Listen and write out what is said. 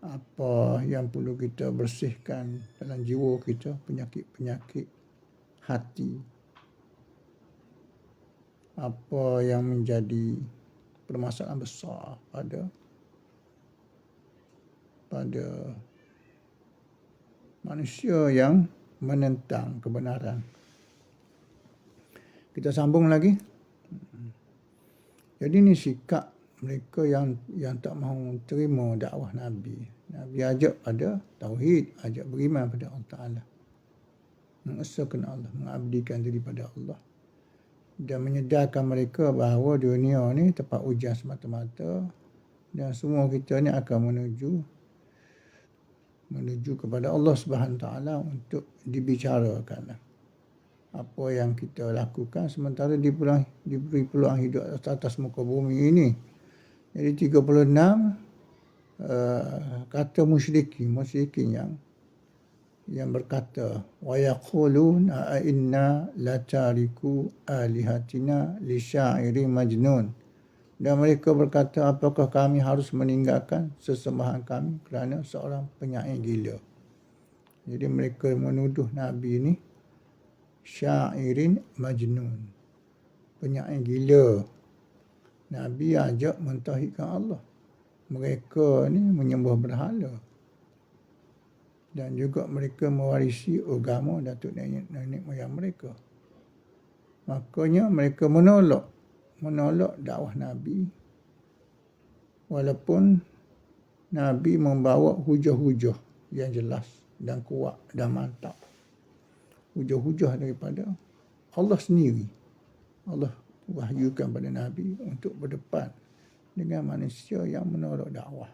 apa yang perlu kita bersihkan dalam jiwa kita, penyakit-penyakit hati, apa yang menjadi permasalahan besar pada manusia yang menentang kebenaran. Kita sambung lagi. Jadi ni sikap mereka yang tak mahu terima dakwah Nabi. Nabi ajak pada tauhid, ajak beriman pada Allah Ta'ala, mengesahkan Allah, mengabdikan diri pada Allah, dan menyedarkan mereka bahawa dunia ni tempat ujian semata-mata, dan semua kita ni akan menuju kepada Allah Subhanahu Ta'ala untuk dibicarakan apa yang kita lakukan sementara diberi peluang hidup atas muka bumi ini. Jadi 36 kata musyrikin yang berkata, wa yaqulun a inna latariku alihatina li syairin majnun. Dan mereka berkata, apakah kami harus meninggalkan sesembahan kami kerana seorang penyair gila. Jadi mereka menuduh Nabi ini syairin majnun, penyair gila. Nabi ajak mentauhidkan Allah. Mereka ni menyembah berhala. Dan juga mereka mewarisi agama datuk nenek moyang mereka. Makanya mereka menolak dakwah Nabi. Walaupun Nabi membawa hujah-hujah yang jelas dan kuat dan mantap. Hujah-hujah daripada Allah sendiri. Allah wahyukan pada Nabi untuk berdepan dengan manusia yang menolak dakwah.